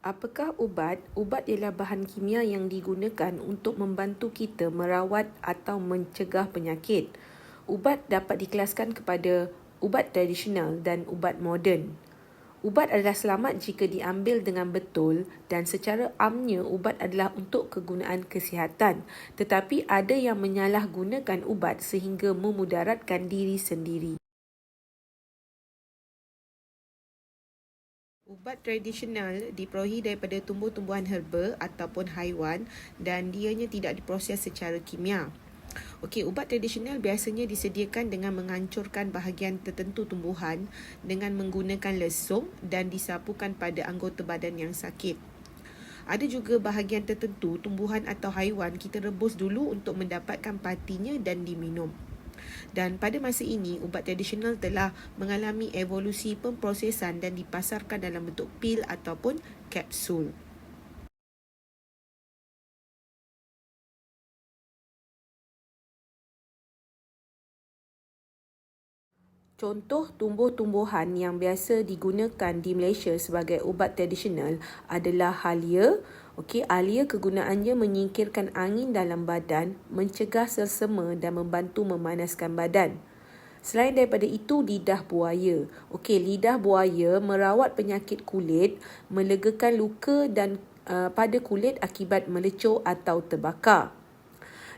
Apakah ubat? Ubat ialah bahan kimia yang digunakan untuk membantu kita merawat atau mencegah penyakit. Ubat dapat dikelaskan kepada ubat tradisional dan ubat moden. Ubat adalah selamat jika diambil dengan betul dan secara amnya ubat adalah untuk kegunaan kesihatan. Tetapi ada yang menyalahgunakan ubat sehingga memudaratkan diri sendiri. Ubat tradisional diperolehi daripada tumbuh-tumbuhan herba ataupun haiwan dan dianya tidak diproses secara kimia. Ubat tradisional biasanya disediakan dengan menghancurkan bahagian tertentu tumbuhan dengan menggunakan lesung dan disapukan pada anggota badan yang sakit. Ada juga bahagian tertentu tumbuhan atau haiwan kita rebus dulu untuk mendapatkan partinya dan diminum. Dan pada masa ini, ubat tradisional telah mengalami evolusi pemprosesan dan dipasarkan dalam bentuk pil ataupun kapsul. Contoh tumbuh-tumbuhan yang biasa digunakan di Malaysia sebagai ubat tradisional adalah halia. Halia kegunaannya menyingkirkan angin dalam badan, mencegah selsema dan membantu memanaskan badan. Selain daripada itu, lidah buaya. Lidah buaya merawat penyakit kulit, melegakan luka dan pada kulit akibat melecur atau terbakar.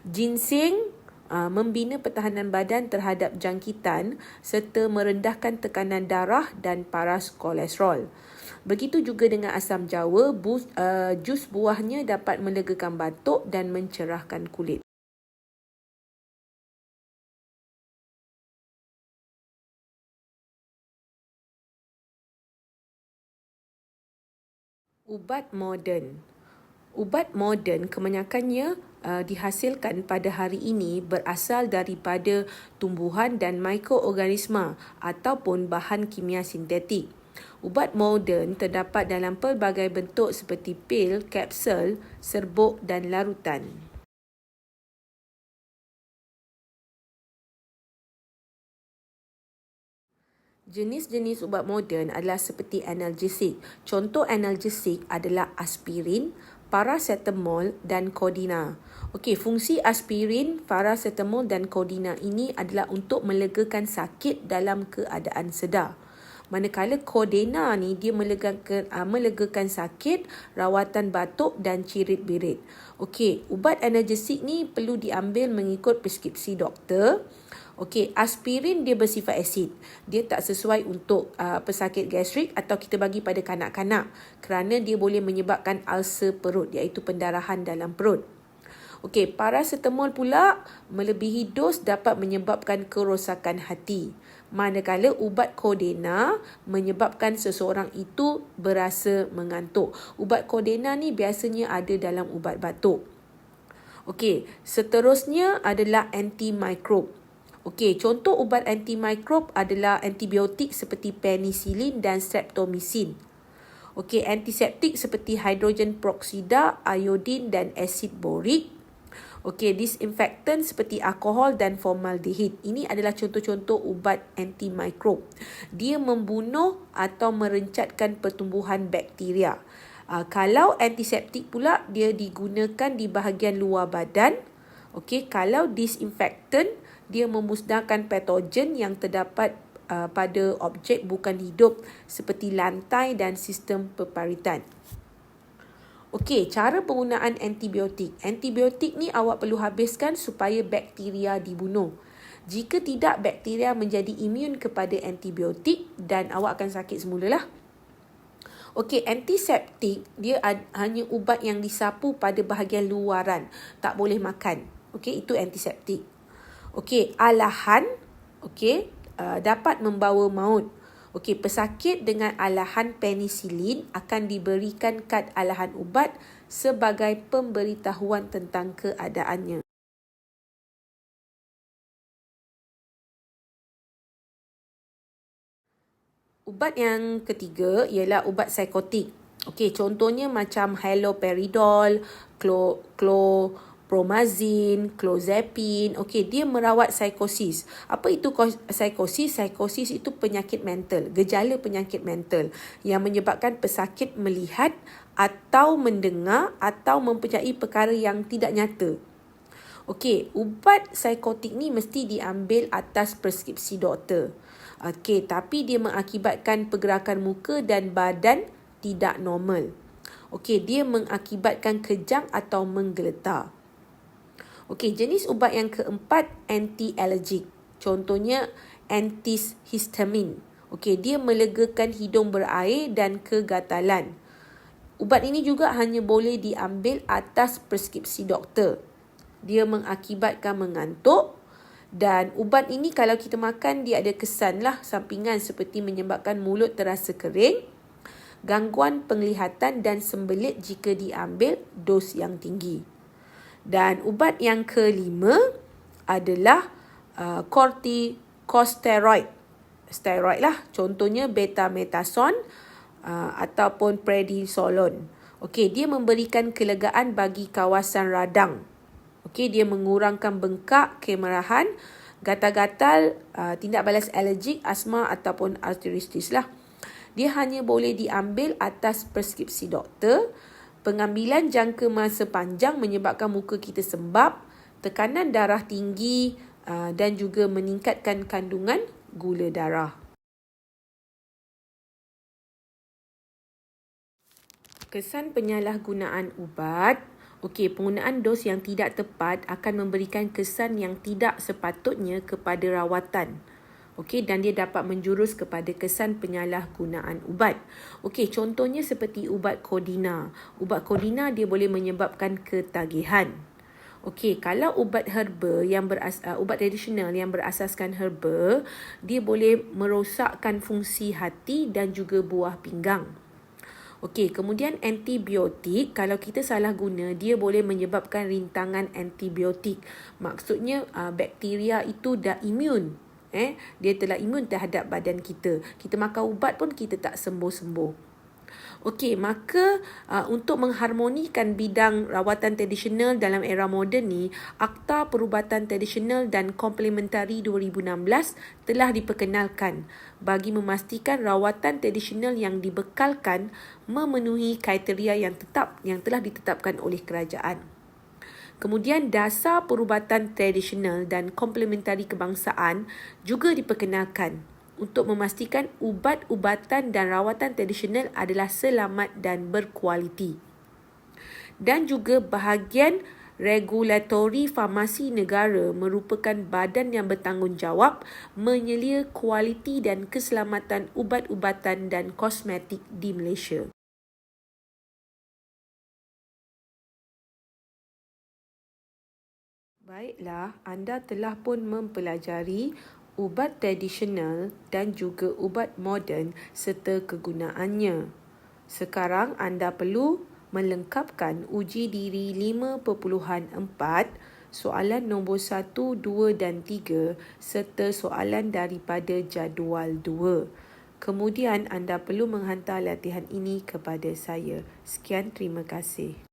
Ginseng membina pertahanan badan terhadap jangkitan serta merendahkan tekanan darah dan paras kolesterol. Begitu juga dengan asam jawa, jus buahnya dapat melegakan batuk dan mencerahkan kulit. Ubat moden. Ubat moden kebanyakannya dihasilkan pada hari ini berasal daripada tumbuhan dan mikroorganisma ataupun bahan kimia sintetik. Ubat moden terdapat dalam pelbagai bentuk seperti pil, kapsul, serbuk dan larutan. Jenis-jenis ubat moden adalah seperti analgesik. Contoh analgesik adalah aspirin, paracetamol dan kodina. Fungsi aspirin, paracetamol dan kodina ini adalah untuk melegakan sakit dalam keadaan sedar. Manakala kodena ni dia melegakan sakit, rawatan batuk dan cirit-birit. Ubat analgesik ni perlu diambil mengikut preskripsi doktor. Aspirin dia bersifat asid. Dia tak sesuai untuk pesakit gastrik atau kita bagi pada kanak-kanak kerana dia boleh menyebabkan ulcer perut iaitu pendarahan dalam perut. Paracetamol pula melebihi dos dapat menyebabkan kerosakan hati. Manakala ubat kodena menyebabkan seseorang itu berasa mengantuk. Ubat kodena ni biasanya ada dalam ubat batuk. Seterusnya adalah antimikrob. Contoh ubat antimikrob adalah antibiotik seperti penicillin dan streptomycin. Antiseptik seperti hidrogen peroksida, iodin dan asid borik. Disinfektan seperti alkohol dan formaldehid. Ini adalah contoh-contoh ubat antimikrob. Dia membunuh atau merencatkan pertumbuhan bakteria. Kalau antiseptik pula, dia digunakan di bahagian luar badan. Kalau disinfektan, dia memusnahkan patogen yang terdapat pada objek bukan hidup seperti lantai dan sistem peparitan. Cara penggunaan antibiotik. Antibiotik ni awak perlu habiskan supaya bakteria dibunuh. Jika tidak, bakteria menjadi imun kepada antibiotik dan awak akan sakit semula lah. Antiseptik dia hanya ubat yang disapu pada bahagian luaran, tak boleh makan. Itu antiseptik. Alahan dapat membawa maut. Pesakit dengan alahan penisilin akan diberikan kad alahan ubat sebagai pemberitahuan tentang keadaannya. Ubat yang ketiga ialah ubat psikotik. Contohnya macam haloperidol, chlorpromazine, clozapine. Dia merawat psikosis. Apa itu psikosis? Psikosis itu penyakit mental, gejala penyakit mental yang menyebabkan pesakit melihat atau mendengar atau mempercayai perkara yang tidak nyata. Okey, ubat psikotik ni mesti diambil atas preskripsi doktor. Okey, tapi dia mengakibatkan pergerakan muka dan badan tidak normal. Okey, dia mengakibatkan kejang atau menggeletar. Okey, jenis ubat yang keempat, anti-alergik. Contohnya, antihistamin. Okey, dia melegakan hidung berair dan kegatalan. Ubat ini juga hanya boleh diambil atas preskripsi doktor. Dia mengakibatkan mengantuk, dan ubat ini kalau kita makan dia ada kesan sampingan seperti menyebabkan mulut terasa kering, gangguan penglihatan dan sembelit jika diambil dos yang tinggi. Dan ubat yang kelima adalah corticosteroid. Steroid contohnya betamethasone ataupun prednisolone. Okey, dia memberikan kelegaan bagi kawasan radang. Okey, dia mengurangkan bengkak, kemerahan, gatal-gatal, tindak balas alergik, asma ataupun arteritis Dia hanya boleh diambil atas preskripsi doktor. Pengambilan jangka masa panjang menyebabkan muka kita sembab, tekanan darah tinggi dan juga meningkatkan kandungan gula darah. Kesan penyalahgunaan ubat. Okey, penggunaan dos yang tidak tepat akan memberikan kesan yang tidak sepatutnya kepada rawatan. Okey, dan dia dapat menjurus kepada kesan penyalahgunaan ubat. Okey, contohnya seperti ubat Codeine. Ubat Codeine dia boleh menyebabkan ketagihan. Okey, kalau ubat herba ubat tradisional yang berasaskan herba, dia boleh merosakkan fungsi hati dan juga buah pinggang. Okey, kemudian antibiotik, kalau kita salah guna, dia boleh menyebabkan rintangan antibiotik. Maksudnya bakteria itu dah imun. Dia telah imun terhadap badan kita. Kita makan ubat pun kita tak sembuh-sembuh. Okey, maka untuk mengharmonikan bidang rawatan tradisional dalam era moden ni, Akta Perubatan Tradisional dan Komplementari 2016 telah diperkenalkan bagi memastikan rawatan tradisional yang dibekalkan memenuhi kriteria yang telah ditetapkan oleh kerajaan. Kemudian dasar perubatan tradisional dan komplementari kebangsaan juga diperkenalkan untuk memastikan ubat-ubatan dan rawatan tradisional adalah selamat dan berkualiti. Dan juga bahagian regulatori farmasi negara merupakan badan yang bertanggungjawab menyelia kualiti dan keselamatan ubat-ubatan dan kosmetik di Malaysia. Baiklah, anda telah pun mempelajari ubat tradisional dan juga ubat moden serta kegunaannya. Sekarang anda perlu melengkapkan uji diri 5.4, soalan nombor 1, 2 dan 3 serta soalan daripada jadual 2. Kemudian anda perlu menghantar latihan ini kepada saya. Sekian, terima kasih.